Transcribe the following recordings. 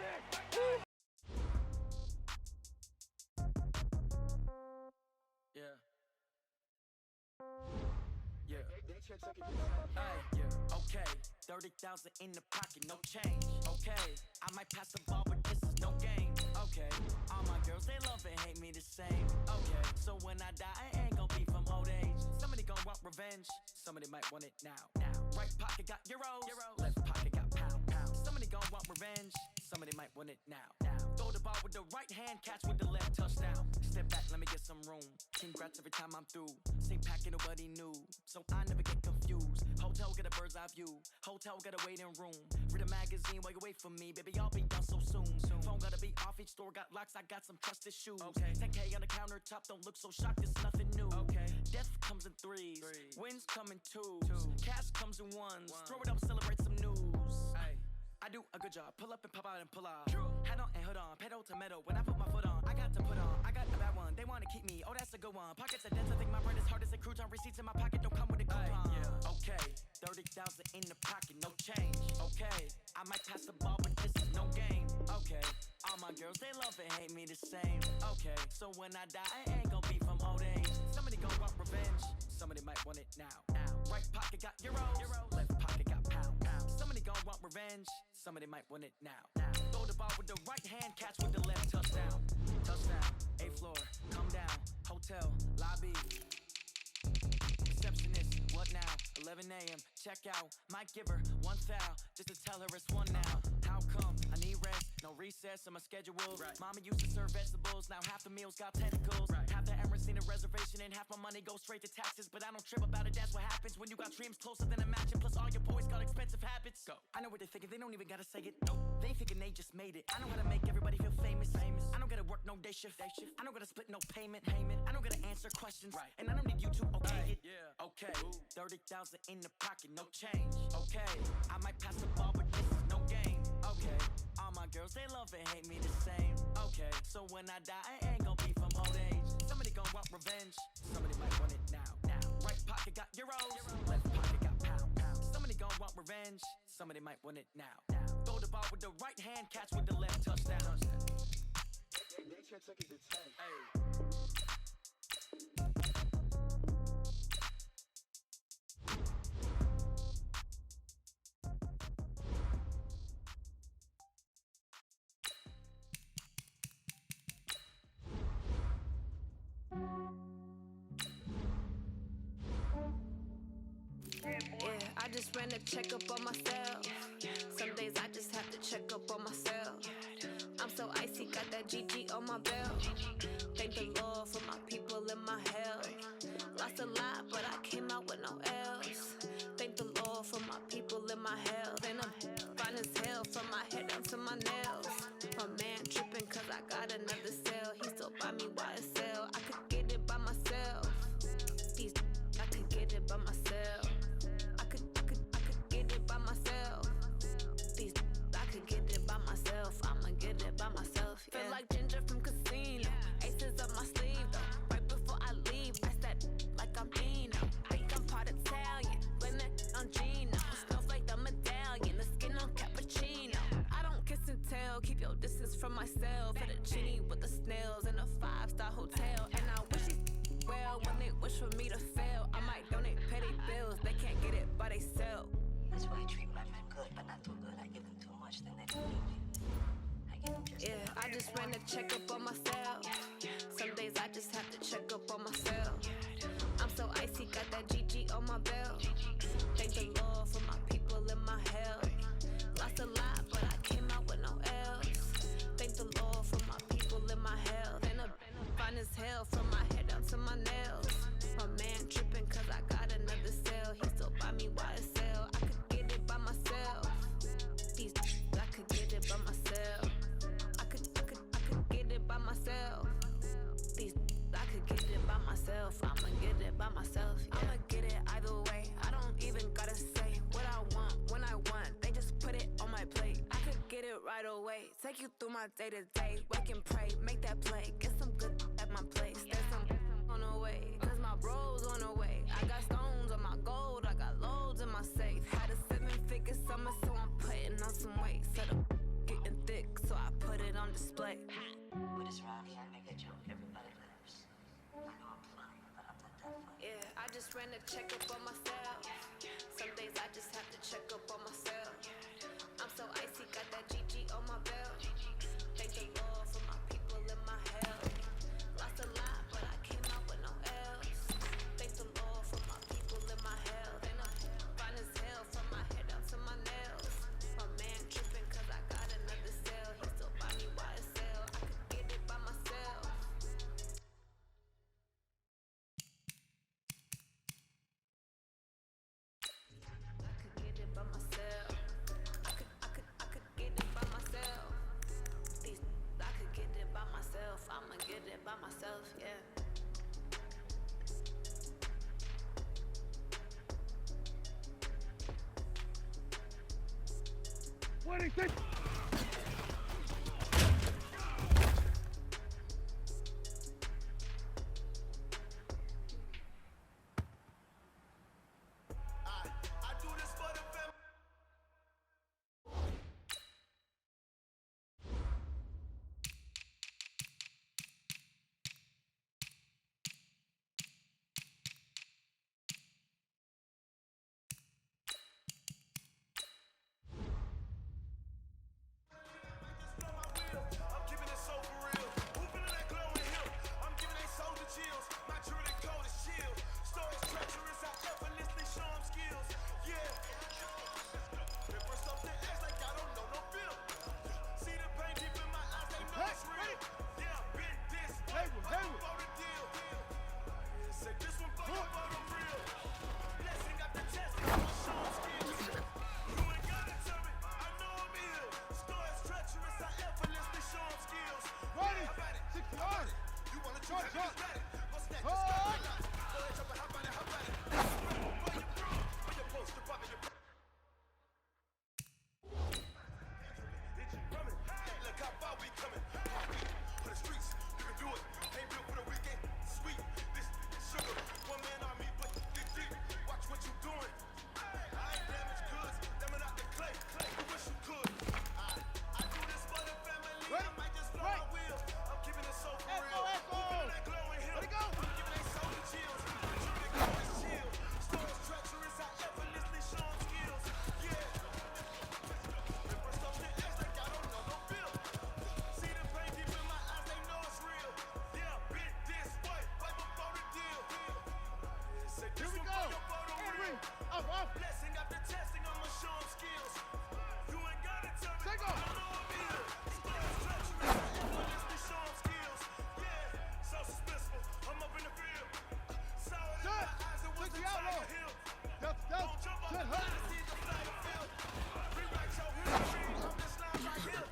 Yeah. Yeah. Hey, yeah. Okay. 30,000 in the pocket, no change. Okay. I might pass the ball, but this is no game. Okay. All my girls, they love and hate me the same. Okay. So when I die, I ain't gon' be from old age. Somebody gon' want revenge. Somebody might want it now. Right pocket got euros. Left pocket got pounds. Somebody gon' want revenge. Somebody might want it now. Throw the ball with the right hand, catch with the left, touchdown. Step back, let me get some room. Congrats every time I'm through. Same packet, nobody knew, so I never get confused. Hotel got a bird's eye view. Hotel got a waiting room. Read a magazine while you wait for me, baby. I'll be done so soon. Phone gotta be off, each store got locks. I got some trusted shoes. Okay. 10K on the countertop, don't look so shocked. It's nothing new. Okay. Death comes in threes. Wins come in twos. Cash comes in ones. Throw it up, celebrate some news. Ay. I do a good job, pull up and pop out and pull off. Head on and hood on, pedal to metal. When I put my foot on, I got to put on. I got the bad one, they wanna keep me, oh that's a good one. Pockets are dense, I think my bread is hard as a crouton. Receipts in my pocket don't come with a coupon. Okay, 30,000 in the pocket, no change. Okay, I might pass the ball, but this is no game. Okay, all my girls, they love and hate me the same. Okay, so when I die, I ain't gon' be from old age. Somebody gon' want revenge, somebody might want it now. Right pocket got euros, left pocket got pounds. Somebody gon' want revenge, somebody might want it now. Throw the ball with the right hand, catch with the left, touchdown. Touchdown, 8th floor, come down, hotel, lobby. Receptionist, what now? 11 a.m., check out. Might give her one foul, just to tell her it's one now. How come? I need rest, no recess in my schedule. Mama used to serve vegetables, now half the meals got tentacles. Half the Emirates need a reservation and half my money goes straight to taxes. But I don't trip about it, that's what happens when you got dreams closer than a match. And plus all your boys got expensive habits. Go. I know what they're thinking, they don't even gotta say it. Nope. They thinking they just made it. I know how to make everybody feel famous. I don't gotta work no day shift. I don't gotta split no payment. I don't gotta answer questions. And I don't need you to okay it. Okay, 30,000 in the pocket, no change. Okay, I might pass the ball, but this is no game. Okay, all my girls, they love and hate me the same. Okay, so when I die, I ain't gon' be from old age. Somebody gon' want revenge, somebody might want it now. Right pocket got euros, left pocket got pounds. Somebody gon' want revenge, somebody might want it now. Throw the ball with the right hand, catch with the left, touchdown. They took it to 10. Hey. Yeah, I just ran a checkup on myself. Some days I just have to check up on myself. I'm so icy, got that GG on my belt. Thank the Lord for my people and my health. Lost a lot, but I came out with no L's. Thank the Lord for my people and my health. And I'm fine as hell from my head down to my nails. My man tripping cause I got another cell. He still buy me YSL. I could get it by myself. These I could get it by myself. I could get it by myself. These I could get it by myself. I'ma get it by myself. Yeah. Feel like Ginger from Casino. Aces up my sleeve though. Right before I leave, I that like I'm Dino. Think I'm part Italian, blame it on Gino. Smells like the medallion, the skin on cappuccino. I don't kiss and tell, keep your distance from myself. At a genie with the snails in a 5-star hotel. And I wish he well when they wish for me to fail. I might donate petty bills, they can't get it by they self. That's why I treat my men good, but not too good. I give them too much, then they don't need me. I give them just yeah, I just ran a checkup on myself. Some days I just have to check up on myself. I'm so icy, got that GG on my belt. Thank the Lord for my people and my health. Lost a lot, but I came out with no L's. Thank the Lord for my people and my health. And I'm fine as hell from my head down to my nails. My man tripping cause I got another cell. He still buy me YSL. I could get it by myself. These I could get it by myself. I could get it by myself. These I could get it by myself. I'ma get it by myself. Yeah. I'ma get it either way. I don't even gotta say what I want when I want. They just put it on my plate. I could get it right away. Take you through my day to day. Wake and pray, make that play. Get some good at my place. There's some on the way. Cause my bro's on the way. I got stones on my gold. I got loads in my safe. Had a 7-figure summer, so I'm putting on some weight. Set up getting thick, so play. But it's around here, I make a joke, everybody laughs. I know I'm funny, but I'm not that funny. Yeah, I just ran a checkup on myself. Some days I just have to check up on myself. I'm so icy, got that GG on my belt. Thank the Lord for my people in my health. Lost a lot, but I came out with no L's. Thank the Lord for my people in my health. And I'm fine as hell from my head up to my nails. My man tripping cause I got another cell. He still buy me YSL. I could get it by myself. I could get it by myself. I could get it by myself. I could get it by myself. I'ma get it by myself, yeah. What do you think? I do this for the family. I'm keeping it so for real. Moving in that glowing hill. I'm giving they soldier chills. My jewelry code is chill. Stories treacherous, I effortlessly show them skills. Yeah. Ripper something acts like I don't know no feel. See the pain deep in my eyes, they know it's real. Yeah, been this way, but for the deal. Say this one for your photo real. Blessing got the test, I'm show them skills. You ain't gotta tell me, I know I'm ill. Stories treacherous, I effortlessly show them skills. Ready? How about it? 60 yards. You wanna Shot, try shot. to get it? What's that? Oh! Just got my life. Go ahead, jump it, how about it? How about it? For your bro, for your poster, pop it, your Did you coming? Look how far we coming. For the streets, you can do it. Ain't built for the weekend. Sweet, this sugar. One man army, but dig deep. Watch what you doing. I ain't damaged goods. Damn it out the clay. You wish you could. I do this for the family. I might just blow my wheel. I'm keeping it so for real. Moving in that glowing hill. Let it go. I'm giving they soldier chills. My jewelry code is chill. Stories treacherous, I effortlessly show them skills. Yeah. Ripper stuff that acts like I don't know no feel. See the pain deep in my eyes, they know it's real. Yeah, been this way, way before the deal. Say this Here we one go. for your photo Henry. real. Up, up. Blessing after testing, I'ma show them skills. You ain't gotta tell me, Take I off. know I'm ill. Stories treacherous, I effortlessly show them skills. Yeah, so suspenseful, I'm up in the field. Saw it in my Shut. eyes, it was Take the the outlaw. Tiger Hill. Delta, Don't Delta. jump off Shut the up. line, see the flag of field. Rewrite your history, I'm this line right here.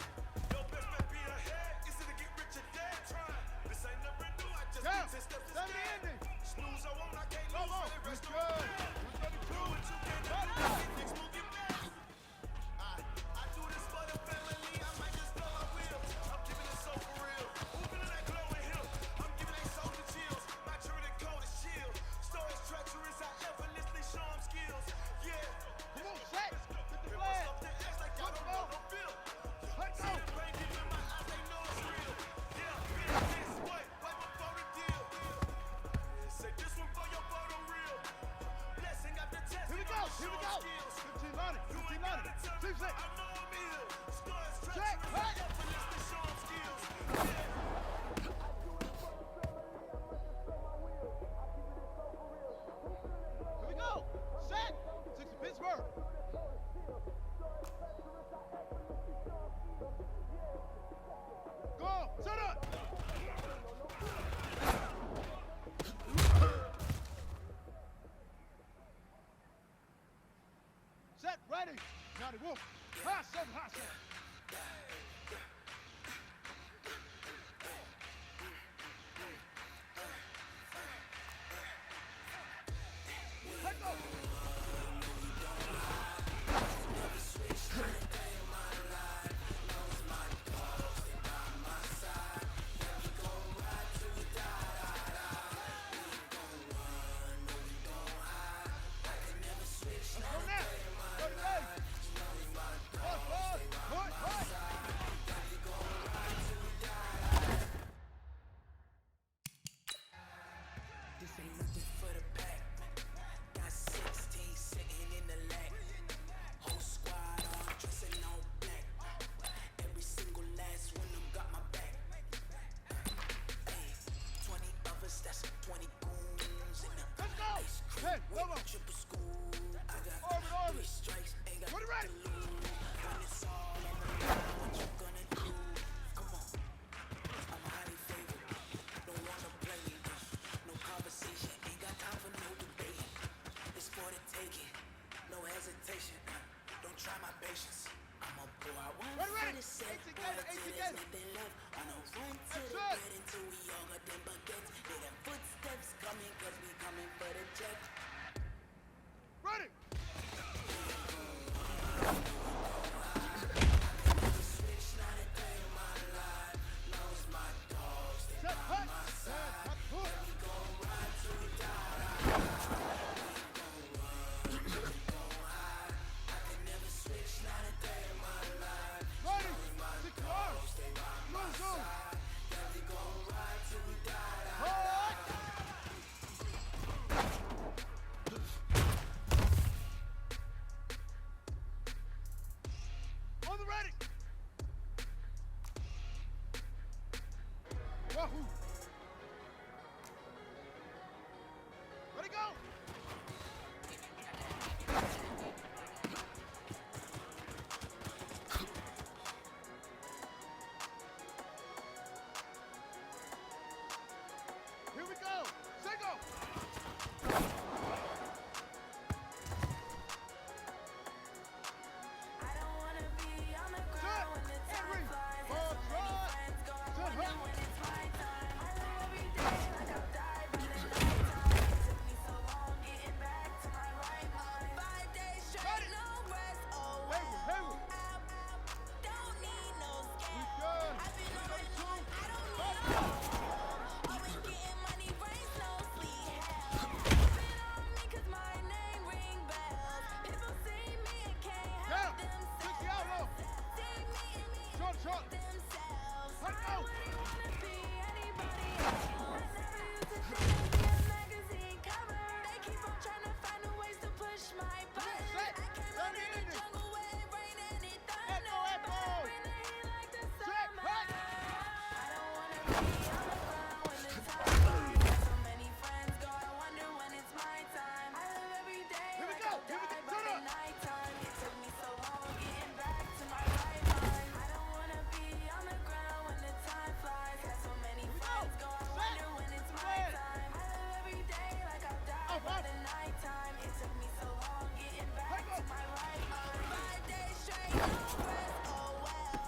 Your best bet be ahead, easy to get rich or dead trying. This ain't nothing new, I just Yeah. need 10 steps Send me instead. ending. Snooze, I won't, I can't Come lose, on. let it rest Good on job. my back. 132. Do what you can to do it, next move get back. I do this for the family, I might just blow my wheel. I'm keeping it so for real. Moving in that glowing hill. I'm giving they soldier chills. My jewelry code is chill. Stories treacherous, I effortlessly show them skills. Yeah. Come on, set. Get the Ripper flag. stuff that acts like I don't know no feel. Let See go. the pain deep in my eyes, they know it's real. Yeah, been this way, way before the deal. Say this one for your photo real. Blessing after testing, Here we go. I'ma Here we show go. 'em skills. 15 Lonnie. You 15 ain't Lonnie. gotta tell me, 6 I know I'm ill. Stories Check, treacherous, cut. I effortlessly show 'em skills. Yeah. Here we go. Set. 60 Pittsburgh. Go. Set up. Set. Ready. Johnny Wolf. High 7, high 7. Let go. Let's go now. 30 days. Push, push, push, push. patience. I'ma pour out one Ready, for ready. the set. 18 Pour gator, it till 18 there's gator. nothing left. On a run to That's the it. bed until we all got them baguettes. Hear them footsteps coming, cause we coming for the jet. Ready. Set, hut. Set, hut, hook. Ready. 6 yards. Zoom, zoom. Hut. On the ready. Wahoo. Ready, go. Here we go. Single. I don't wanna be on the ground when the time Henry. flies. Ball So many drive. friends go, I Set, wonder hut. when it's my time. I live every day like I've died by the nighttime. It took me so long getting back to my right mind. 5 days straight, no rest. Oh, Hayward, Hayward. don't need no We scale. good. I've been on my 32. I don't need Hut. no always getting money, rains, no sleep. Hell, been on me 'cause my name ring bells. People see me and can't help Down. 60 themselves. out low. See me and Short, short. themselves. Hut, I go. wouldn't wanna be anybody else. I never used to think I'd be a magazine cover. They keep on trying to find a ways to push my buttons. set. I came out of the 30 jungle where it rained and it thunder. Echo, But I echo. bring the heat like the Check, summer. hut. I don't wanna be on the ground when the time flies. Got so many friends go, I wonder when it's my time. I live every day Here we like go, I'll here we die go. by Turn the up. nighttime. It took me so long getting back to my right mind. I don't wanna be on the ground when the time flies. Got so many we go. friends go, I Set. wonder when it's my Set. time. I live every day like I'll die Up, by up. the nighttime. It took me so long getting back Hey, go. to my right mind. 5 days straight, no rest. Oh well.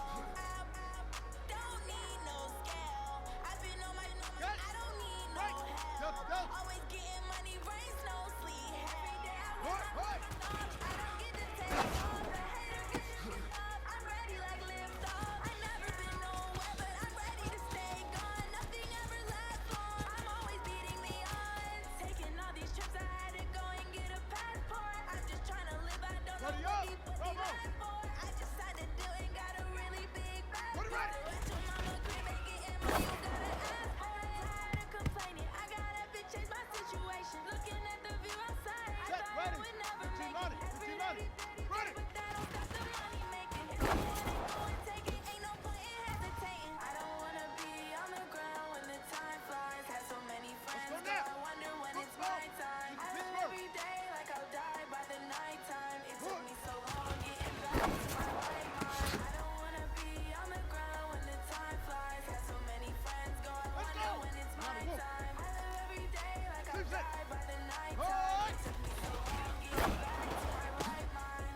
Don't need no scale. I've been on my Good. I don't need no Right. help. Go, go. Always getting money, rains, no sleep. Every day I Hut, wake hut. up, I don't get to take off. The hater gets shit up. I'm ready like lift off. I never been nowhere, but I'm ready to stay gone. Nothing ever lasts long. I'm always beating the odds. Taking all these trips, I had to go and get a passport. I'm just trying to live, I don't Ready know up. what Go, these go. life for. I just had to do it, got a really big bag. Ready, ready. Went to mama crib and getting money, you gotta ask for it. Tired of complaining, I gotta bitch change my situation. Looking at the view outside, I Set, thought I ready. would never 15 make money, it. 15 money. Ready. But that don't stop the money making. If you want it, go and take it. Ain't no point in hesitating. I don't wanna be on the ground when the time flies. Had so many friends, go but now. I wonder when Let's it's go. my time. I live Pittsburgh. every day like I'll die by the nighttime. It took Hook. me so long getting back to my right mind. I don't wanna be on the ground when the time flies. Had so many friends go, I Let's wonder go. when it's my Hook. time. I live every day like I'll Six, six. die by the nighttime. Hut. It took me so long getting back to my right mind.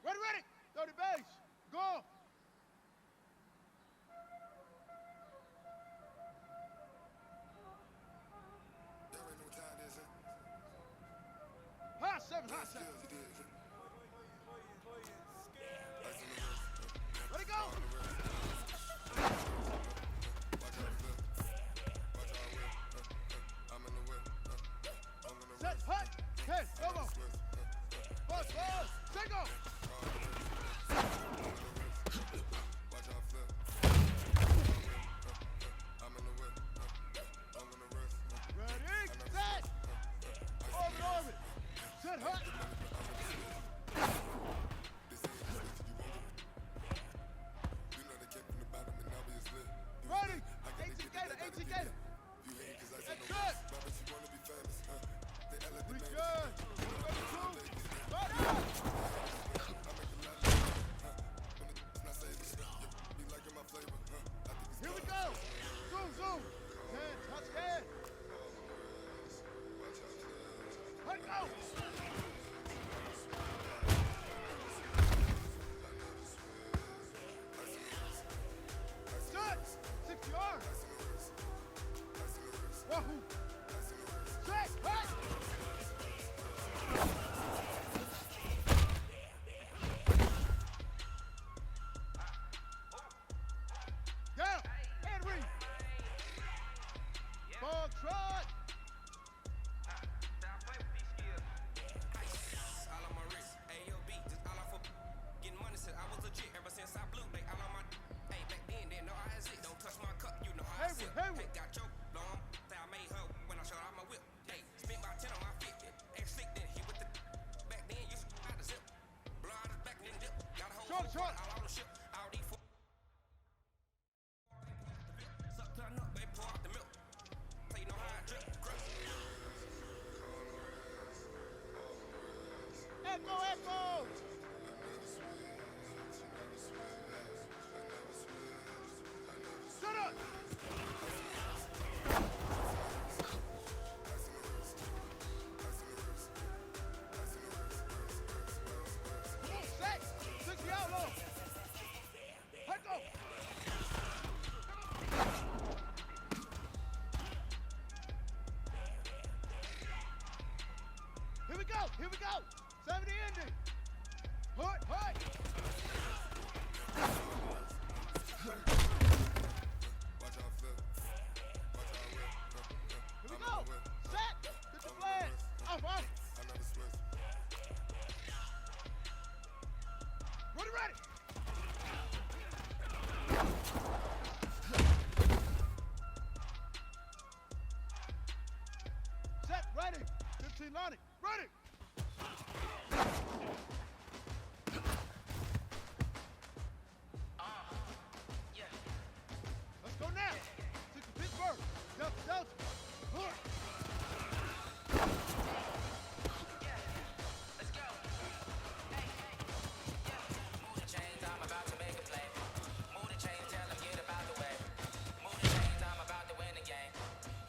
Ready, ready. 30 base. Go. High 7, high 7. Ready, go. Set, hut. 10, come on. Buzz, buzz. Single. Ready, set. Orbit, orbit. Set, hut. Ready. 18 gator, 18 gator. That's good. We good. 32. Ready. Here we go. Zoom, zoom. 10, touch head. go. Set. 60 yards. Wahoo. Set. Hey. Down. And read. Ball trot. All on my wrist, AOB, just all off of getting money. Said I was legit ever since I blew. They all on my. Hey, back then didn't know I exist. Don't touch my cup, you know how I sip. Hayward. Hey, got choked, long. Say I made her when I showed out my whip. Hey, spent about 10 on my 50. Ex-slick then hit with the. Back then you out the zip. Blow out his back then dip. Got a whole Short. all on the ship. All these four. Suck turn up, baby, pour out the milk. So you know how I drip. Crush. Echo. Shut up. Come on, set. 60 out low. Let go. Here we go. 70 ending. Hut. Here we go. Set. Get the flag. Off. Ready. Set. Ready. 15 Lonnie. Ready. Let's go now. 60 Pittsburgh. Delta. Hood. Move the chains, I'm about to make a play. Move the chains, tell them get about the way. Move the chains, I'm about to win the game.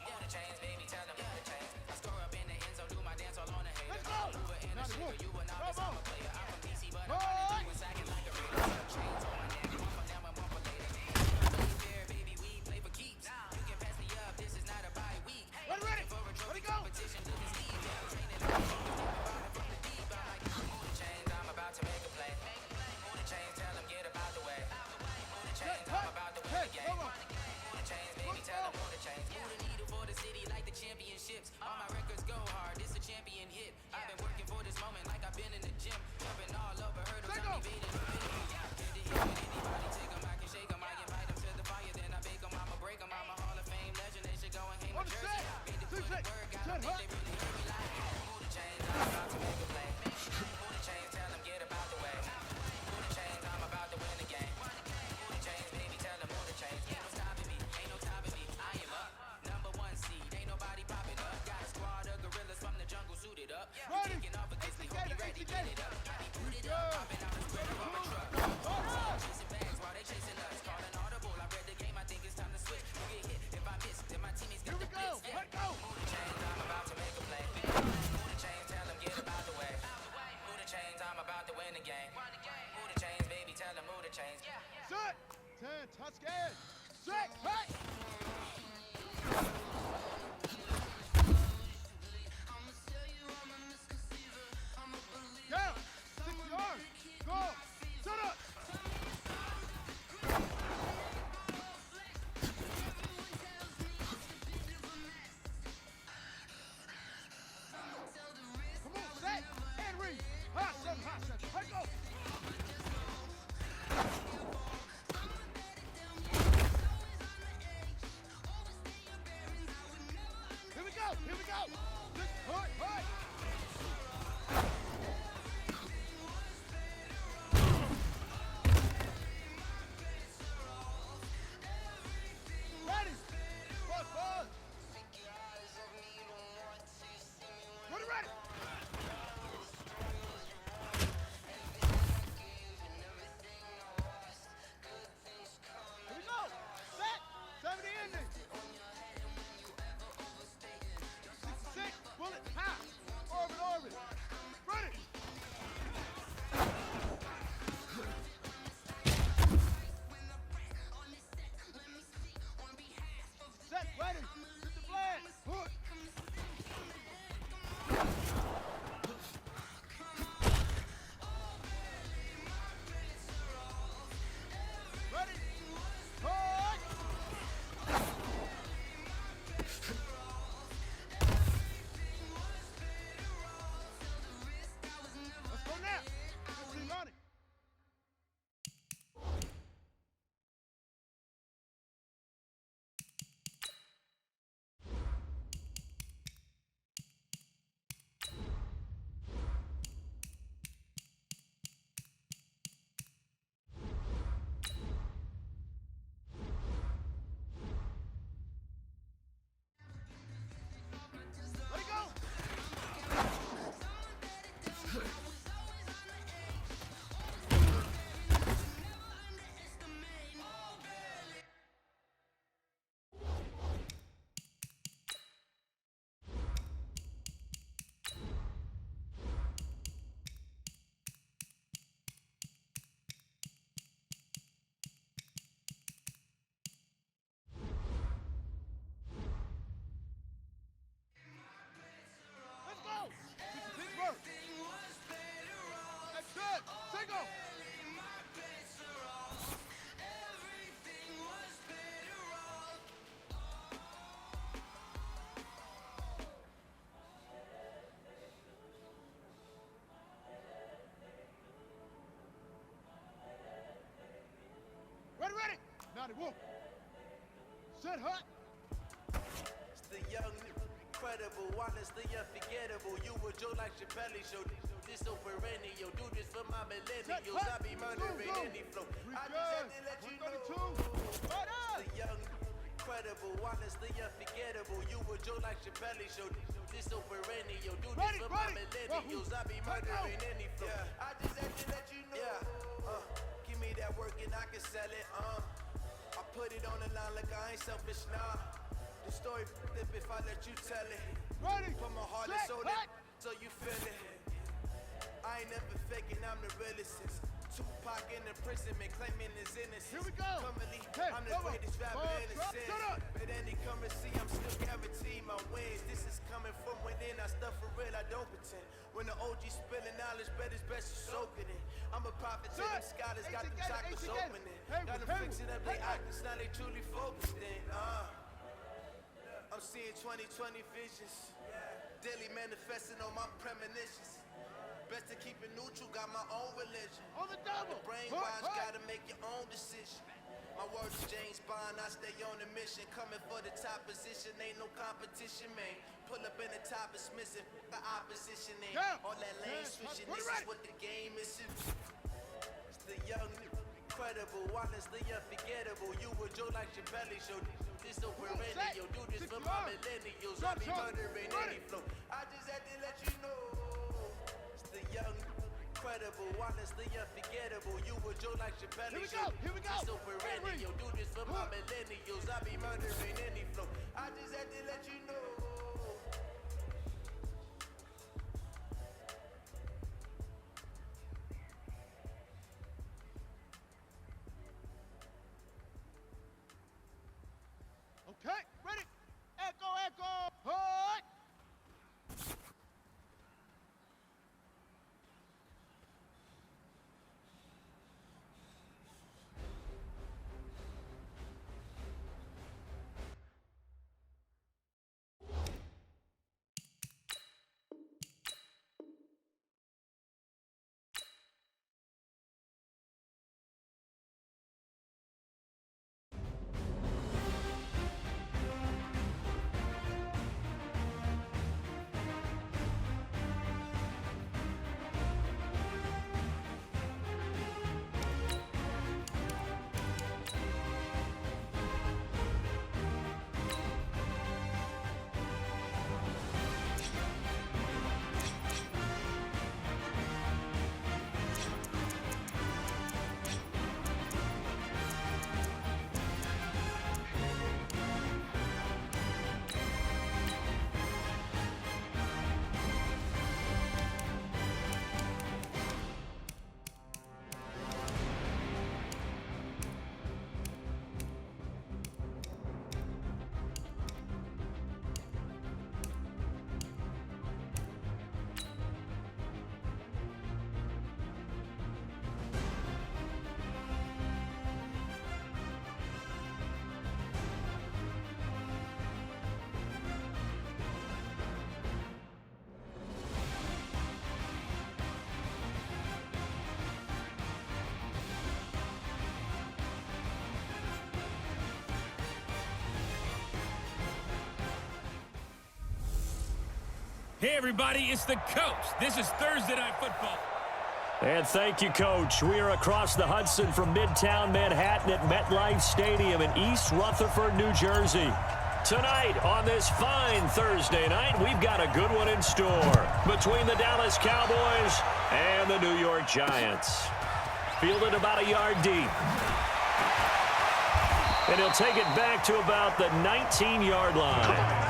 Move the chains, baby, tell them move the chains. I score up in the end zone, do my dance all on the hater. Let's go. Mover in the shaker, you a novice, Come on. I'm a player. I'm from DC, but I'm Right. running through and sacking like a raider. Chains on my neck, one for them and one for later. Play fair, baby, we play for keeps. You can pass me up, this is not a bye week. Ready. For a Let trophy it go. competition to this league. Yeah, I'm training up, from the deep. I'm like, move the chains, I'm about to make a play. Move the chains, tell them get about the way. Move the chains, I'm about to win the game. Come on. Move the chains, baby, tell them move the chains. Move the needle for the city like the championships. All my records go hard, this a champion hit. I've been working for this moment like I've been in the gym. Jumping all over hurdles, Take I'm off. evading the pit. Hit the hit with anybody, take 'em, I can shake 'em. I invite 'em to the fire, then I bake 'em. I'ma break 'em. I'm a Hall of Fame legend, they should go and hang my On the jersey. set. Made the Two put set. the word, got 'em, Set, think huh? they really hear me like. Move the chains, I'm about to make a play. Move the chains, tell them get about the way. Move the chains, I'm about to win the game. Move the chains, baby, tell them move the chains. Ain't no stopping me, ain't no stopping me. I am up, number one seed, ain't nobody popping up. Got a squad of gorillas from the jungle suited up. We Ready. taking off against me, hope you ready, get it up. Got me booted Yeah. up, popping out the spreader on my truck. Chasing bags while they chasing us. Calling audible, I read the game, I think it's time to switch. You get hit if I miss, then my teammates Here got we the go. blitz. Yeah. Let go. Move the chains, I'm about to make a play. Move the chains, tell them get hut. Single. Ready, ready. Now they walk. Set hut. It's the young, incredible, honestly unforgettable. You were Joe like Chappelle show. This so perennial. Do this for my millennials. I be murdering any flow. I just had to let you know. The young, incredible, honestly unforgettable. You were Joe like Chappelle show. This so perennial. Do this for my millennials. I be murdering any flow. I just had to let you know. Give me that work and I can sell it. I put it on the line like I ain't selfish, nah. The story flip if I let you tell it. Ready. Put my heart and soul in, so you feel it. I ain't never faking, I'm the realest since Tupac in imprisonment, claiming his innocence. Here we go. Currently, Hey, I'm the come on. greatest rapper in the Shut scene. up. But any currency, I'm still guaranteed my wins. This is coming from within, I stuff for real, I don't pretend. When the OG spilling knowledge, bet it's best to soak it in. I'm a prophet to them scholars, got them chakras opening. Got them fixing up they actors, now they truly focused in. I'm seeing 2020 visions, daily manifesting on my premonitions. Best to keep it neutral, got my own religion. On the double. The brainwash, gotta make your own decision. My word is James Bond, I stay on a mission. Coming for the top position, ain't no competition, man. Pull up in the top, it's missing, the opposition ain't. All that lane switching, this is what the game is. It's the young, incredible, honestly unforgettable. You were Joe like Chappelle show. This so perennial, do this for my millennials. I be murdering any flow. I just had to let you know. It's the young, incredible, honestly unforgettable. You were Joe like Chappelle show. Here we go. This so perennial, do this for my millennials. I be murdering any flow. I just had to let you know. Okay, ready. Echo, echo. Hut. Hey, everybody, it's the coach. This is Thursday Night Football. And thank you, Coach. We are across the Hudson from Midtown Manhattan at MetLife Stadium in East Rutherford, New Jersey. Tonight, on this fine Thursday night, we've got a good one in store between the Dallas Cowboys and the New York Giants. Fielded about a yard deep. And he'll take it back to about the 19-yard line.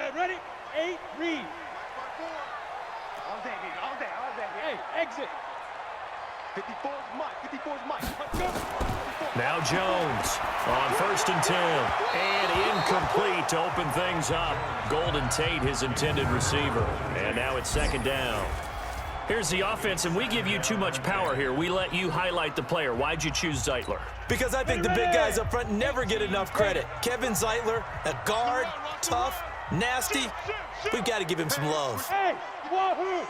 Okay, ready? 8, read. All day, baby. All day. Hey, exit. 54's Mike. 54's Mike. Let's go. Now Jones on 1st and 10. And incomplete to open things up. Golden Tate, his intended receiver. And now it's 2nd down. Here's the offense, and we give you too much power here. We let you highlight the player. Why'd you choose Zeitler? Because I think the big guys up front never get enough credit. Kevin Zeitler, a guard, tough, nasty. We've got to give him some love. Hey, wahoo!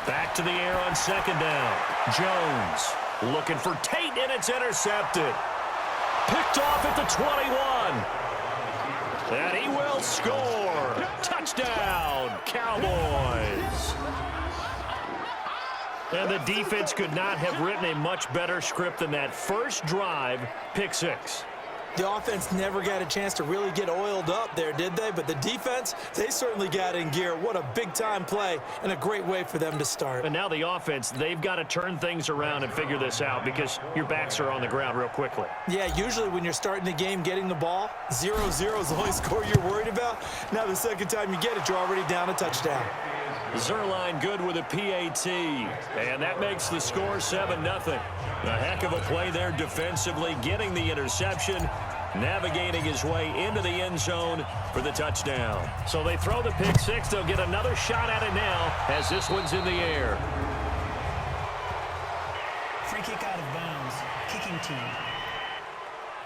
Back to the air on 2nd down. Jones looking for Tate, and it's intercepted. Picked off at the 21. And he will score. Touchdown, Cowboys. And the defense could not have written a much better script than that first drive, pick 6. The offense never got a chance to really get oiled up there, did they? But the defense, they certainly got in gear. What a big-time play and a great way for them to start. And now the offense, they've got to turn things around and figure this out because your backs are on the ground real quickly. Yeah, usually when you're starting the game getting the ball, 0-0 is the only score you're worried about. Now the second time you get it, you're already down a touchdown. Zerline good with a PAT, and that makes the score 7-0. A heck of a play there defensively, getting the interception, navigating his way into the end zone for the touchdown. So they throw the pick 6. They'll get another shot at it now as this one's in the air. Free kick out of bounds, kicking team.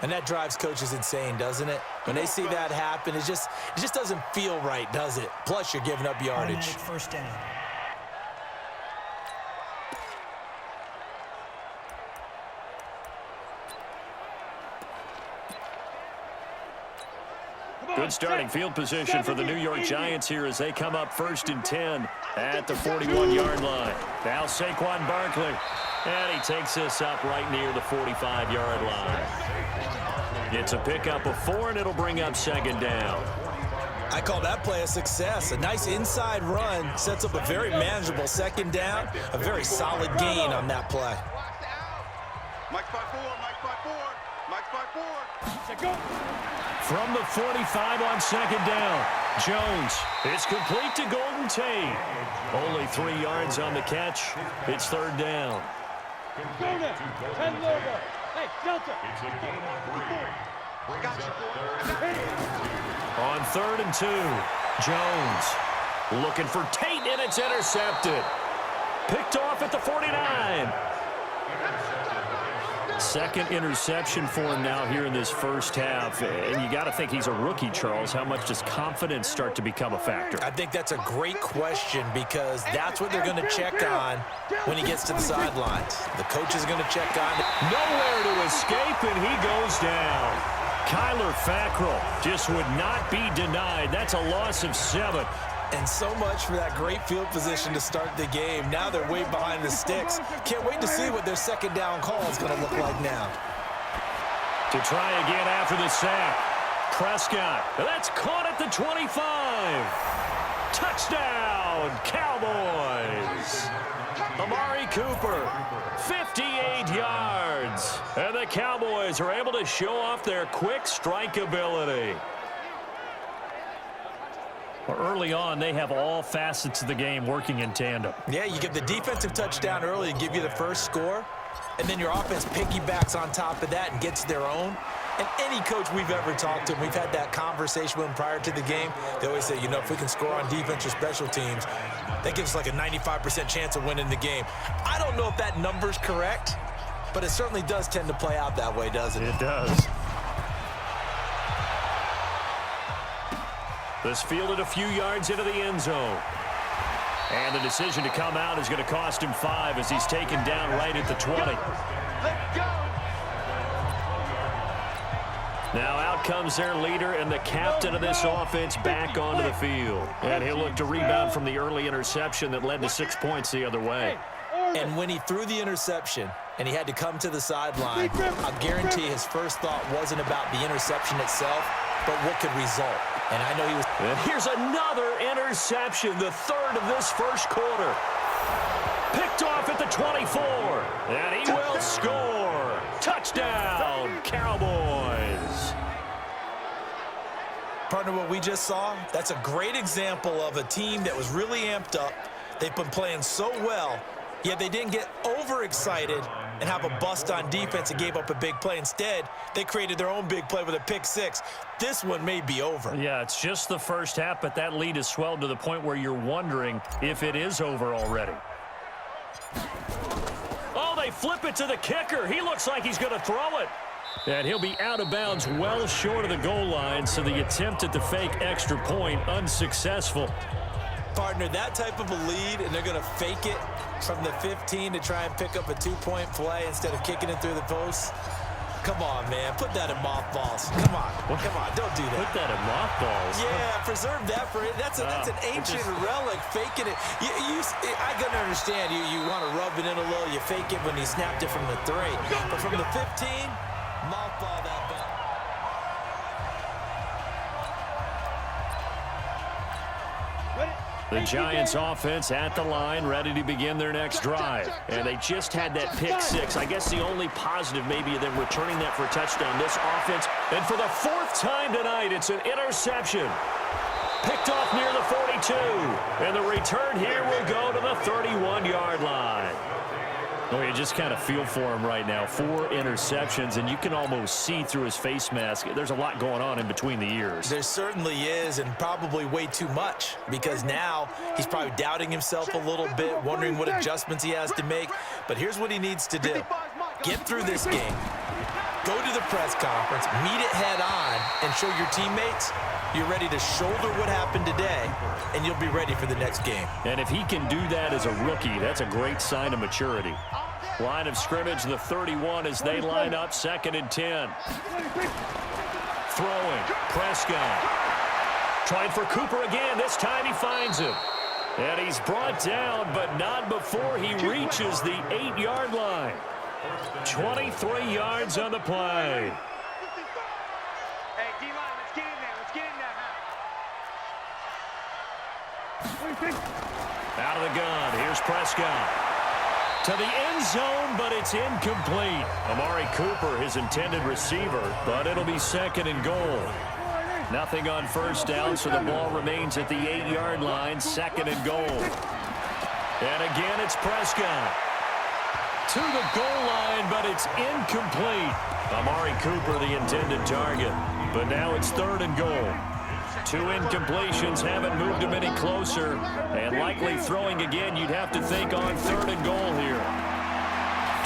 And that drives coaches insane, doesn't it? When they see that happen, it just doesn't feel right, does it? Plus, you're giving up yardage. Automatic first down. Good starting field position for the New York Giants here as they come up 1st and 10 at the 41-yard line. Now Saquon Barkley, and he takes this up right near the 45-yard line. It's a pickup of 4, and it'll bring up 2nd down. I call that play a success. A nice inside run sets up a very manageable 2nd down. A very solid gain on that play. Mike's by 4. Mike's by 4. Mike's by 4. Go. From the 45 on 2nd down, Jones. It's complete to Golden Tate. Only 3 yards on the catch. It's 3rd down. Go now. 10 logo. Hey, Delta. On 3rd and 2, Jones looking for Tate, and it's intercepted. Picked off at the 49. 2nd interception for him now here in this first half. And you got to think he's a rookie, Charles. How much does confidence start to become a factor? I think that's a great question because that's what they're going to check on when he gets to the sidelines. The coach is going to check on it. Nowhere to escape, and he goes down. Kyler Fackrell just would not be denied. That's a loss of 7. And so much for that great field position to start the game. Now they're way behind the sticks. Can't wait to see what their 2nd down call is going to look like now. To try again after the sack. Prescott. That's caught at the 25. Touchdown, Cowboys. Amari Cooper, 58 yards. And the Cowboys are able to show off their quick strike ability. Well, early on, they have all facets of the game working in tandem. Yeah, you get the defensive touchdown early to give you the first score, and then your offense piggybacks on top of that and gets their own. And any coach we've ever talked to, we've had that conversation with them prior to the game, they always say, you know, if we can score on defense or special teams, that gives us like a 95% chance of winning the game. I don't know if that number's correct, but it certainly does tend to play out that way, doesn't it? It does. This fielded a few yards into the end zone. And the decision to come out is going to cost him 5 as he's taken down right at the 20. Let's go. Now out comes their leader and the captain of this offense back onto the field. And he'll look to rebound from the early interception that led to 6 points the other way. And when he threw the interception and he had to come to the sideline, I'll guarantee his first thought wasn't about the interception itself, but what could result. And I know he was... And here's another interception, the 3rd of this first quarter. Picked off at the 24. And he will score. Touchdown, Cowboys. Partner, what we just saw, that's a great example of a team that was really amped up. They've been playing so well, yet they didn't get overexcited and have a bust on defense and gave up a big play. Instead, they created their own big play with a pick six. This one may be over. Yeah, it's just the first half, but that lead has swelled to the point where you're wondering if it is over already. Oh, they flip it to the kicker. He looks like he's going to throw it. And he'll be out of bounds well short of the goal line, so the attempt at the fake extra point unsuccessful. Partner, that type of a lead, and they're going to fake it from the 15 to try and pick up a two-point play instead of kicking it through the post. Come on, man. Put that in mothballs. Come on. Come on. Don't do that. Put that in mothballs? Yeah, preserve that for it. That's an ancient relic, faking it. I got to understand. You want to rub it in a little. You fake it when he snapped it from the 3. But from the 15, mothball that ball. The Giants offense at the line, ready to begin their next drive. And they just had that pick six. I guess the only positive maybe of them returning that for a touchdown. This offense, and for the 4th time tonight, it's an interception. Picked off near the 42. And the return here will go to the 31-yard line. Oh, you just kind of feel for him right now. 4 interceptions, and you can almost see through his face mask. There's a lot going on in between the ears. There certainly is, and probably way too much, because now he's probably doubting himself a little bit, wondering what adjustments he has to make. But here's what he needs to do. Get through this game. Go to the press conference, meet it head on, and show your teammates you're ready to shoulder what happened today, and you'll be ready for the next game. And if he can do that as a rookie, that's a great sign of maturity. Line of scrimmage, the 31 as they line up, 2nd and 10. Throwing, Prescott. Trying for Cooper again. This time he finds him. And he's brought down, but not before he reaches the 8-yard line. 23 yards on the play. Out of the gun, here's Prescott. To the end zone, but it's incomplete. Amari Cooper, his intended receiver, but it'll be 2nd and goal. Nothing on first down, so the ball remains at the 8-yard line, 2nd and goal. And again, it's Prescott. To the goal line, but it's incomplete. Amari Cooper, the intended target. But now it's 3rd and goal. 2 incompletions haven't moved him any closer. And likely throwing again, you'd have to think on 3rd and goal here.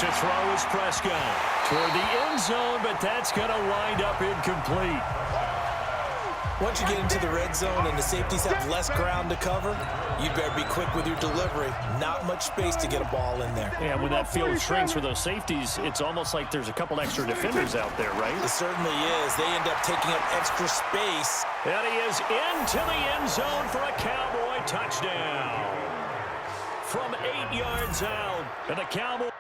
To throw is Prescott. Toward the end zone, but that's going to wind up incomplete. Once you get into the red zone and the safeties have less ground to cover, you better be quick with your delivery. Not much space to get a ball in there. Yeah, when that field shrinks with those safeties, it's almost like there's a couple extra defenders out there, right? It certainly is. They end up taking up extra space. And he is into the end zone for a Cowboy touchdown. From 8 yards out, and the Cowboys.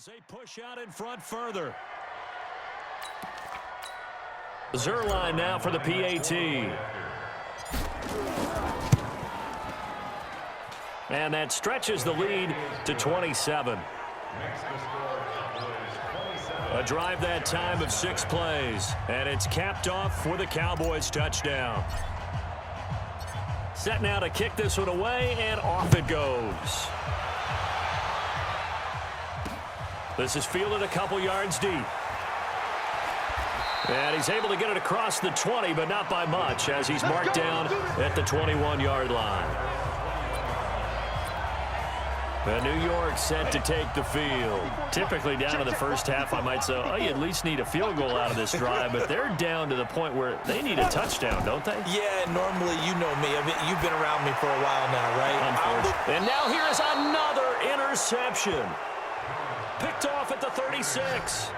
They push out in front further. Zerline now for the PAT. And that stretches the lead to 27. A drive that time of 6 plays. And it's capped off for the Cowboys touchdown. Set now to kick this one away, and off it goes. This is fielded a couple yards deep. And he's able to get it across the 20, but not by much, as he's marked down at the 21-yard line. And New York set to take the field. Typically down in the first half, I might say, oh, you at least need a field goal out of this drive, but they're down to the point where they need a touchdown, don't they? Yeah, normally, you know me. You've been around me for a while now, right? And now here is another interception. Picked off at the 36.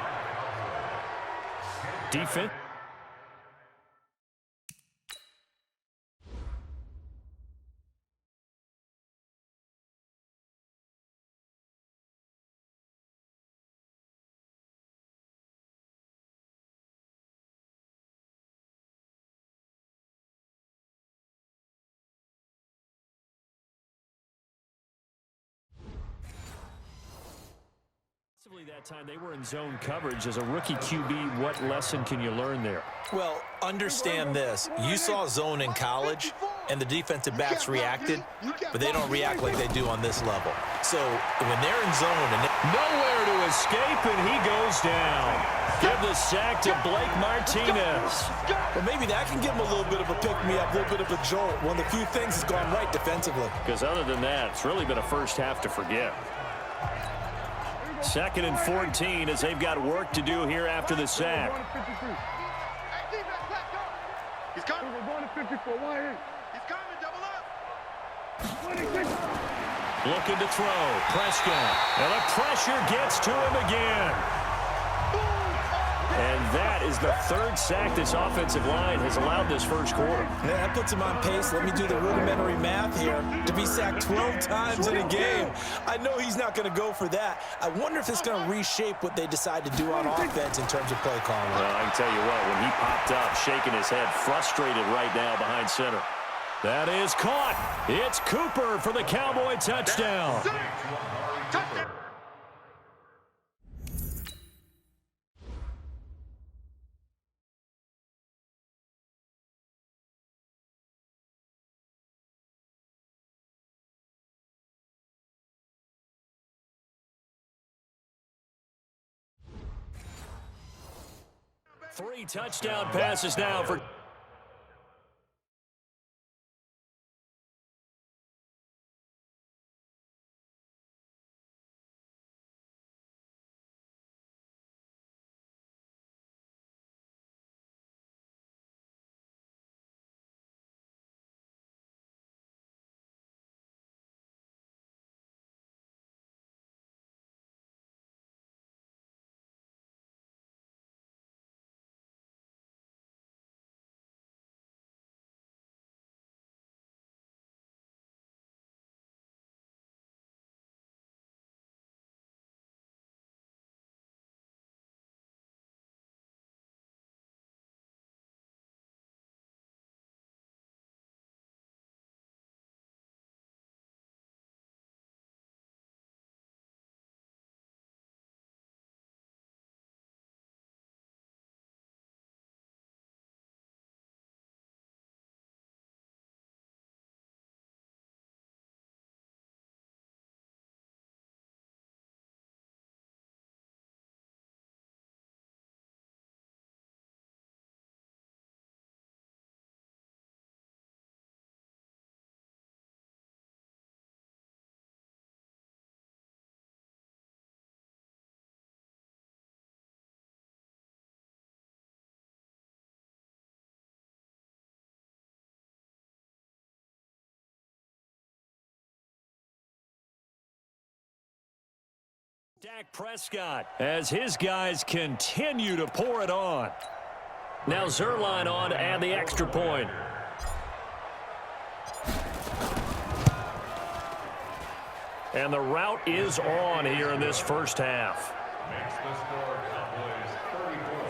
Defense. Defensively that time, they were in zone coverage. As a rookie QB, what lesson can you learn there? Well, understand this. You saw zone in college, and the defensive backs reacted, but they don't react like they do on this level. So when they're in zone and nowhere to escape, and he goes down. Give the sack to Blake Martinez. Well, maybe that can give him a little bit of a pick-me-up, a little bit of a jolt. One of the few things that's gone right defensively. Because other than that, it's really been a first half to forget. 2nd and 14 as they've got work to do here after the sack. He's coming. We're going to 54. He's coming. Double up. Looking to throw. Prescott. And the pressure gets to him again. And that is the 3rd sack this offensive line has allowed this first quarter. Yeah, that puts him on pace. Let me do the rudimentary math here. To be sacked 12 times in a game, I know he's not going to go for that. I wonder if it's going to reshape what they decide to do on offense in terms of play calling. Well, I can tell you what, when he popped up, shaking his head, frustrated right now behind center. That is caught. It's Cooper for the Cowboy touchdown. Touchdown. Three touchdown passes now for... Dak Prescott as his guys continue to pour it on. Now Zerline on to add the extra point. And the route is on here in this first half.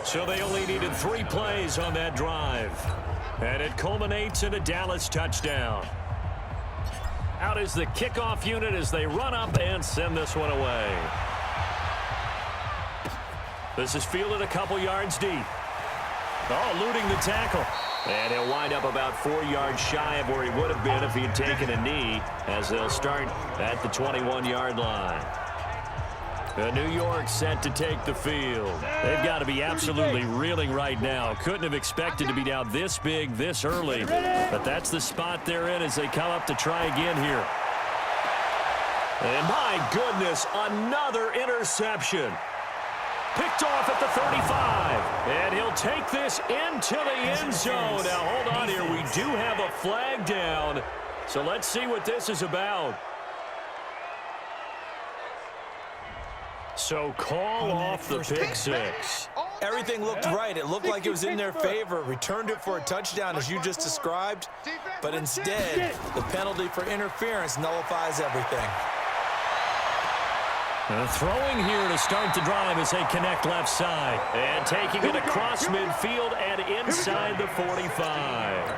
So they only needed 3 plays on that drive. And it culminates in a Dallas touchdown. Out is the kickoff unit as they run up and send this one away. This is fielded a couple yards deep. Oh, eluding the tackle. And he'll wind up about 4 yards shy of where he would have been if he had taken a knee, as they'll start at the 21-yard line. The New York set to take the field. They've got to be absolutely reeling right now. Couldn't have expected to be down this big this early, but that's the spot they're in as they come up to try again here. And my goodness, another interception. Picked off at the 35, and he'll take this into the end zone. Now, hold on here. We do have a flag down, so let's see what this is about. So call off the pick six. Everything looked right. It looked like it was in their favor. Returned it for a touchdown, as you just described, but instead, the penalty for interference nullifies everything. Throwing here to start the drive as they connect left side. And taking it across midfield and inside the 45.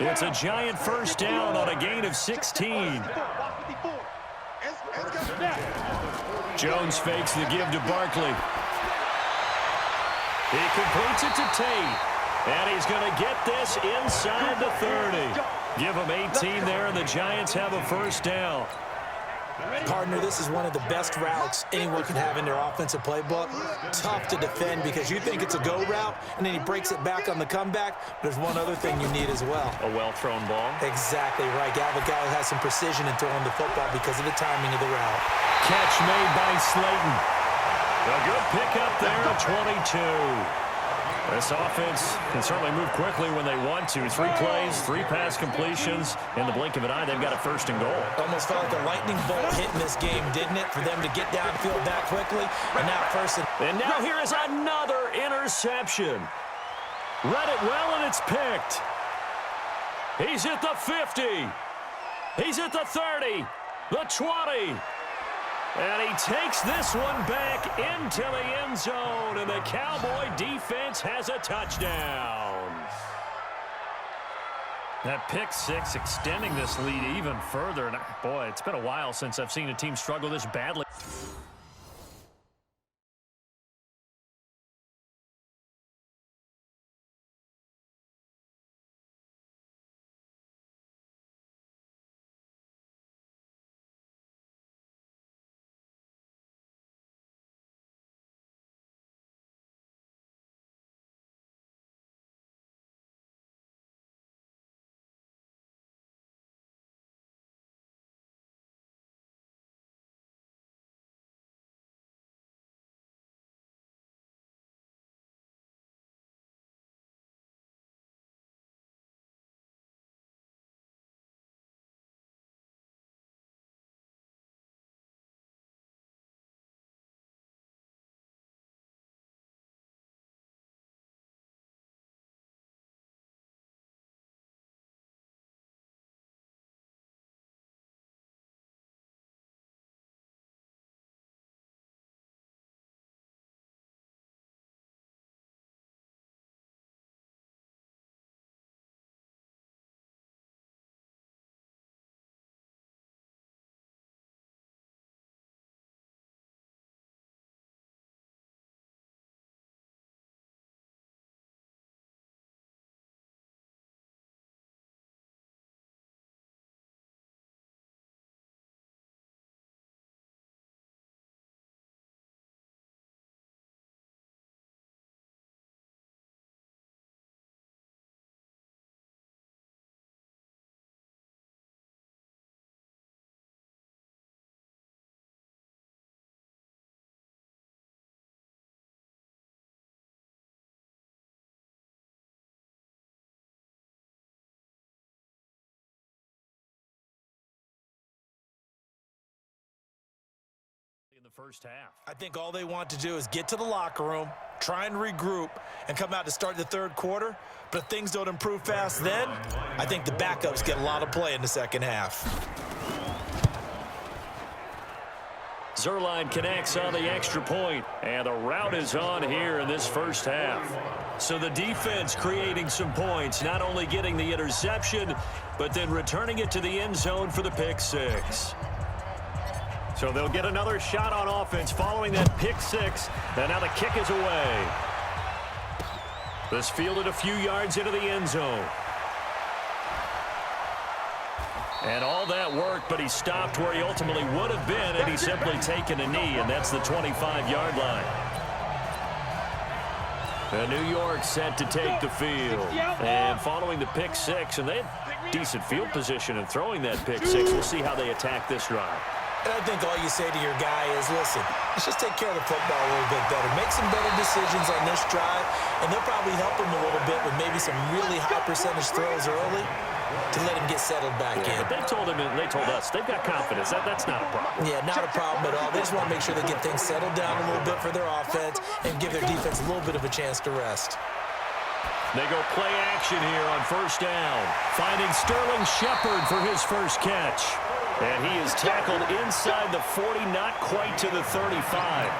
It's a giant first down on a gain of 16. Jones fakes the give to Barkley. He completes it to Tate. And he's going to get this inside the 30. Give him 18 there, and the Giants have a first down. Partner, this is one of the best routes anyone can have in their offensive playbook. Tough to defend because you think it's a go route, and then he breaks it back on the comeback. There's one other thing you need as well. A well-thrown ball. Exactly right. You have a guy who has some precision in throwing the football because of the timing of the route. Catch made by Slayton. A good pickup there at 22. This offense can certainly move quickly when they want to. 3 plays, 3 pass completions. In the blink of an eye, they've got a first and goal. Almost felt like a lightning bolt hit in this game, didn't it? For them to get downfield that quickly. And now first and now here is another interception. Read it well, and it's picked. He's at the 50. He's at the 30. The 20. And he takes this one back into the end zone, and the Cowboy defense has a touchdown. That pick 6 extending this lead even further. And boy, it's been a while since I've seen a team struggle this badly. In the first half. I think all they want to do is get to the locker room, try and regroup, and come out to start the third quarter. But if things don't improve fast then, I think the backups get a lot of play in the second half. Zuerlein connects on the extra point, and the route is on here in this first half. So the defense creating some points, not only getting the interception, but then returning it to the end zone for the pick 6. So they'll get another shot on offense following that pick 6, and now the kick is away. This fielded a few yards into the end zone. And all that worked, but he stopped where he ultimately would have been had he simply taken a knee, and that's the 25-yard line. And New York set to take the field. And following the pick 6, and they had decent field position in throwing that pick 6. We'll see how they attack this drive. And I think all you say to your guy is, listen, let's just take care of the football a little bit better. Make some better decisions on this drive, and they'll probably help him a little bit with maybe some really high percentage throws early to let him get settled back in. But they told us they've got confidence. That's not a problem. Yeah, not a problem at all. They just want to make sure they get things settled down a little bit for their offense and give their defense a little bit of a chance to rest. They go play action here on first down, finding Sterling Shepard for his first catch. And he is tackled inside the 40, not quite to the 35.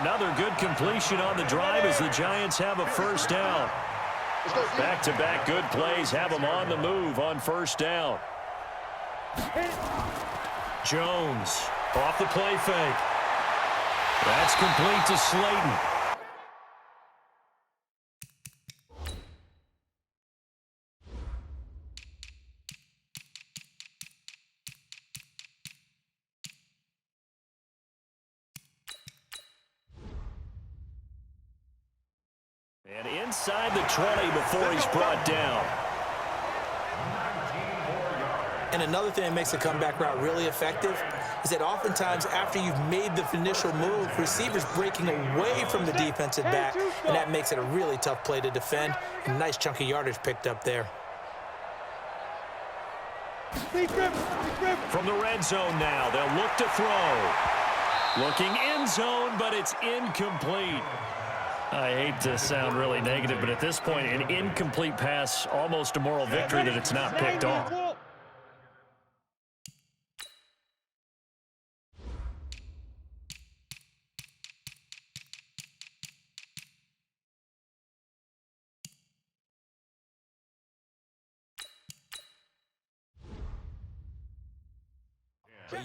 Another good completion on the drive as the Giants have a first down. Back-to-back good plays have them on the move on first down. Jones off the play fake. That's complete to Slayton. And inside the 20 before he's brought down. And another thing that makes a comeback route really effective is that oftentimes after you've made the initial move, receivers breaking away from the defensive back, and that makes it a really tough play to defend. A nice chunk of yardage picked up there. From the red zone now, they'll look to throw. Looking end zone, but it's incomplete. I hate to sound really negative, but at this point, an incomplete pass, almost a moral victory that it's not picked off.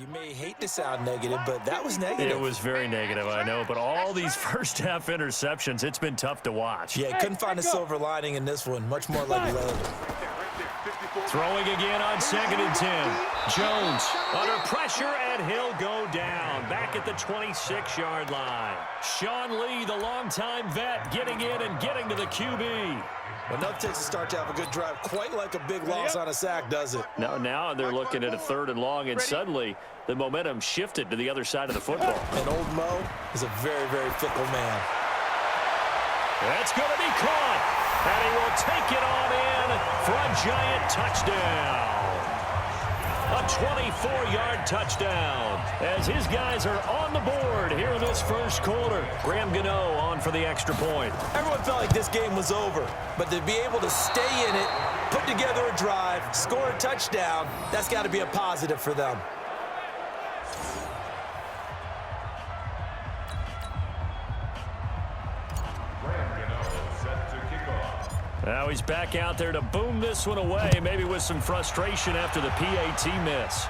You may hate to sound negative, but that was negative. It was very negative, I know, but all these first-half interceptions, it's been tough to watch. Yeah, couldn't find a silver lining in this one. Much more like lead. Throwing again on 2nd and 10. Jones under pressure, and he'll go down. Back at the 26-yard line. Sean Lee, the longtime vet, getting in and getting to the QB. Enough takes a start to have a good drive, quite like a big loss on a sack, does it? Now they're looking at a 3rd and long, and suddenly the momentum shifted to the other side of the football. And old Mo is a very, very fickle man. That's going to be caught, and he will take it on in for a giant touchdown. A 24-yard touchdown as his guys are on the board here in this first quarter. Graham Gano on for the extra point. Everyone felt like this game was over, but to be able to stay in it, put together a drive, score a touchdown, that's got to be a positive for them. Now he's back out there to boom this one away, maybe with some frustration after the PAT miss.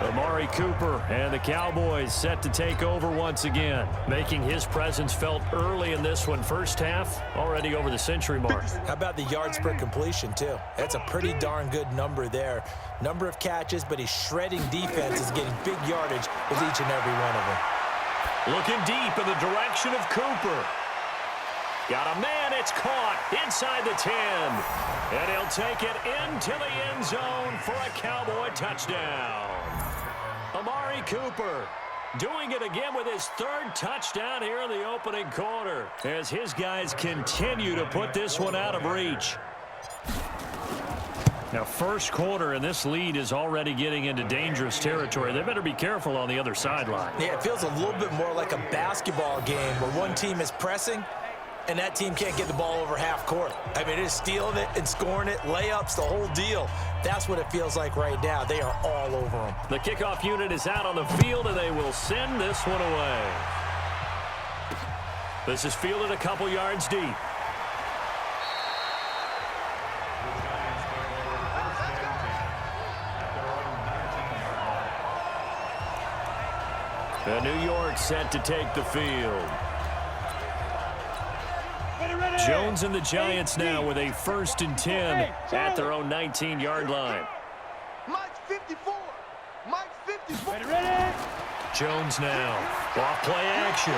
Amari Cooper and the Cowboys set to take over once again, making his presence felt early in this one. First half, already over the century mark. How about the yards per completion, too? That's a pretty darn good number there. Number of catches, but he's shredding defenses, getting big yardage with each and every one of them. Looking deep in the direction of Cooper. Got a man, it's caught inside the 10. And he'll take it into the end zone for a Cowboy touchdown. Amari Cooper doing it again with his 3rd touchdown here in the opening quarter as his guys continue to put this one out of reach. Now, first quarter, and this lead is already getting into dangerous territory. They better be careful on the other sideline. Yeah, it feels a little bit more like a basketball game where one team is pressing and that team can't get the ball over half court. I mean, they're stealing it and scoring it, layups, the whole deal. That's what it feels like right now. They are all over them. The kickoff unit is out on the field, and they will send this one away. This is fielded a couple yards deep. And New York set to take the field. Jones and the Giants now with a 1st and 10 at their own 19-yard line. Mike's 54. Mike's 54. Jones now. Off play action.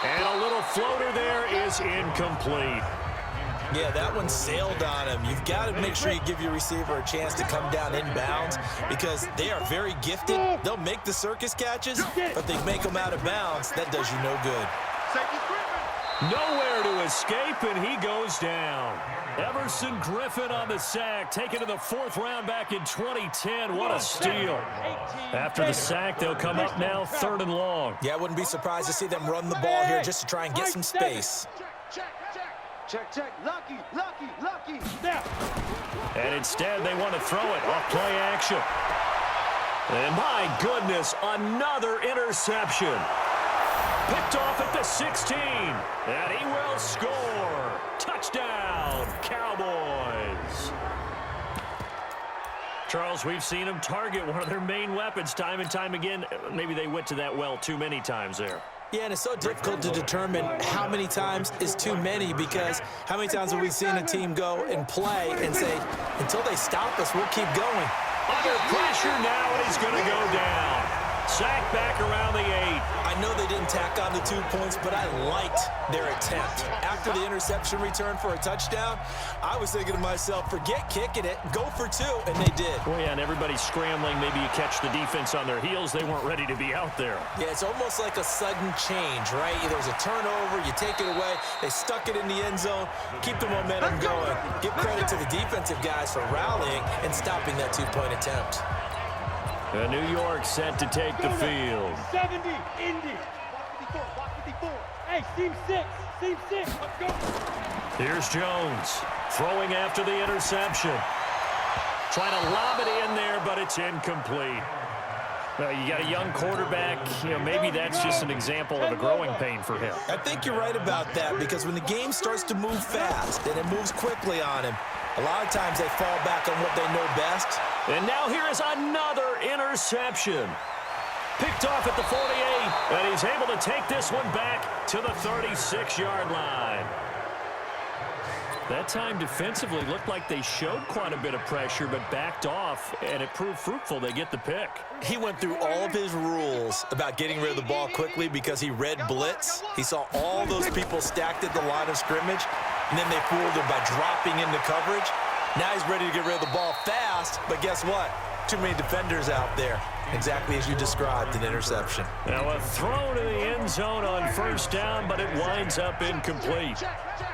And a little floater there is incomplete. Yeah, that one sailed on him. You've got to make sure you give your receiver a chance to come down inbounds because they are very gifted. They'll make the circus catches, but they make them out of bounds. That does you no good. Nowhere to escape, and he goes down. Everson Griffin on the sack, taken to the 4th round back in 2010. What a steal. After the sack, they'll come up now 3rd and long. Yeah, I wouldn't be surprised to see them run the ball here just to try and get some space. Check. Lucky. Now. And instead, they want to throw it off play action. And my goodness, another interception. Picked off at the 16, and he will score. Touchdown, Cowboys. Charles, we've seen them target one of their main weapons time and time again. Maybe they went to that well too many times there. Yeah, and it's so difficult to determine how many times is too many, because how many times have we seen a team go and play and say, until they stop us, we'll keep going. Under pressure now, and he's going to go down. Sack back around the 8. I know they didn't tack on the 2 points, but I liked their attempt. After the interception return for a touchdown, I was thinking to myself, forget kicking it, go for 2, and they did. Well, yeah, and everybody's scrambling. Maybe you catch the defense on their heels. They weren't ready to be out there. Yeah, it's almost like a sudden change, right? There's a turnover, you take it away, they stuck it in the end zone, keep the momentum going. Give credit to the defensive guys for rallying and stopping that 2-point attempt. New York set to take the field. 70, Indy. Block 54. Hey, seam 6. Let's go. Here's Jones throwing after the interception. Trying to lob it in there, but it's incomplete. You got a young quarterback. Maybe that's just an example of a growing pain for him. I think you're right about that, because when the game starts to move fast and it moves quickly on him, a lot of times they fall back on what they know best. And now here is another interception. Picked off at the 48, and he's able to take this one back to the 36-yard line. That time defensively looked like they showed quite a bit of pressure, but backed off, and it proved fruitful. They get the pick. He went through all of his rules about getting rid of the ball quickly because he read blitz. He saw all those people stacked at the line of scrimmage, and then they fooled him by dropping into coverage. Now he's ready to get rid of the ball fast, but guess what? Too many defenders out there. Exactly as you described, an interception. Now a throw to the end zone on first down, but it winds up incomplete.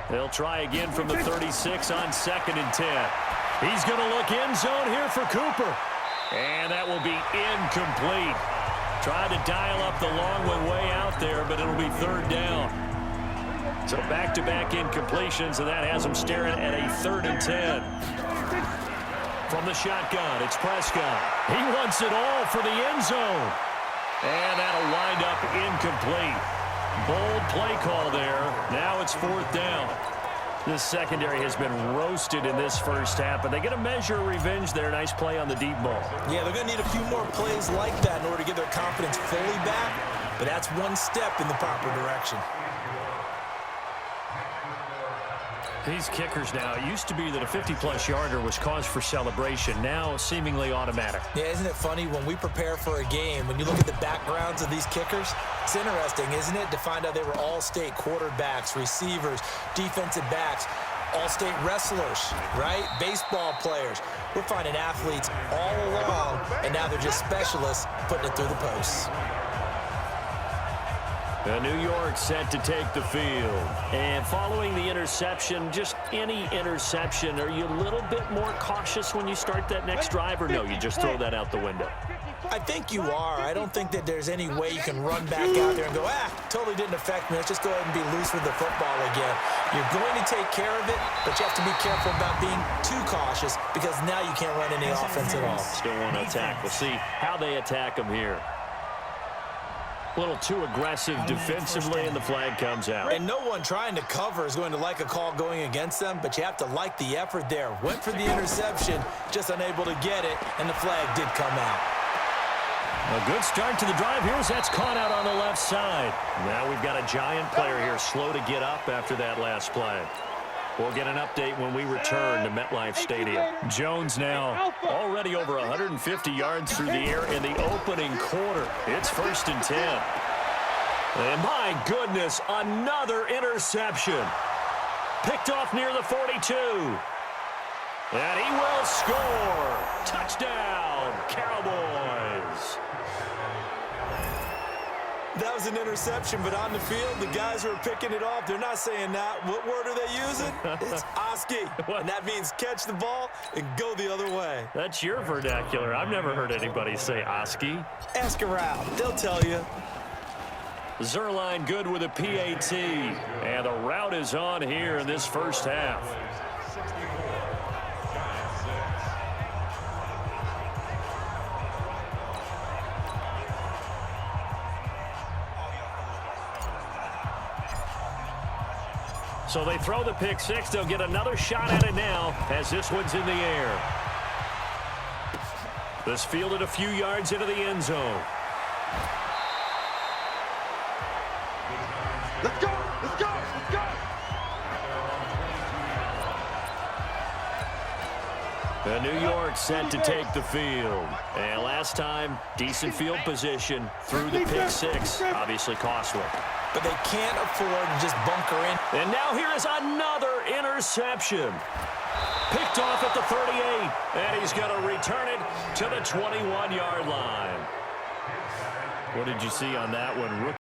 They'll try again from the 36 on 2nd and 10. He's going to look end zone here for Cooper. And that will be incomplete. Tried to dial up the long one way out there, but it'll be 3rd down. So back-to-back incompletions, and that has him staring at a 3rd and 10. From the shotgun, it's Prescott. He wants it all for the end zone. And that'll wind up incomplete. Bold play call there. Now it's 4th down. This secondary has been roasted in this first half, but they get a measure of revenge there. Nice play on the deep ball. Yeah, they're going to need a few more plays like that in order to get their confidence fully back, but that's one step in the proper direction. These kickers now, it used to be that a 50-plus yarder was cause for celebration. Now, seemingly automatic. Yeah, isn't it funny when we prepare for a game, when you look at the backgrounds of these kickers, it's interesting, isn't it, to find out they were all-state quarterbacks, receivers, defensive backs, all-state wrestlers, right? Baseball players. We're finding athletes all along, and now they're just specialists putting it through the posts. New York set to take the field. And following the interception, just any interception, are you a little bit more cautious when you start that next drive, or no, you just throw that out the window? I think you are. I don't think that there's any way you can run back out there and go, totally didn't affect me. Let's just go ahead and be loose with the football again. You're going to take care of it, but you have to be careful about being too cautious, because now you can't run any offense at all. Still want to attack. We'll see how they attack them here. A little too aggressive defensively, and the flag comes out. And no one trying to cover is going to like a call going against them, but you have to like the effort there. Went for the interception, just unable to get it, and the flag did come out. A good start to the drive here as that's caught out on the left side. Now we've got a giant player here slow to get up after that last play. We'll get an update when we return to MetLife Stadium. Jones now already over 150 yards through the air in the opening quarter. It's 1st and 10. And my goodness, another interception. Picked off near the 42. And he will score. Touchdown, Cowboys. That was an interception, but on the field, the guys who are picking it off, they're not saying that. What word are they using? It's Oski, and that means catch the ball and go the other way. That's your vernacular. I've never heard anybody say Oski. Ask around. They'll tell you. Zerline good with a PAT, and the route is on here in this first half. So they throw the pick six. They'll get another shot at it now as this one's in the air. This fielded a few yards into the end zone. Let's go! Let's go! Let's go! The New York set to take the field. And last time, decent field position through the pick six. Obviously costly. But they can't afford to just bunker in. And now here is another interception. Picked off at the 38. And he's going to return it to the 21-yard line. What did you see on that one?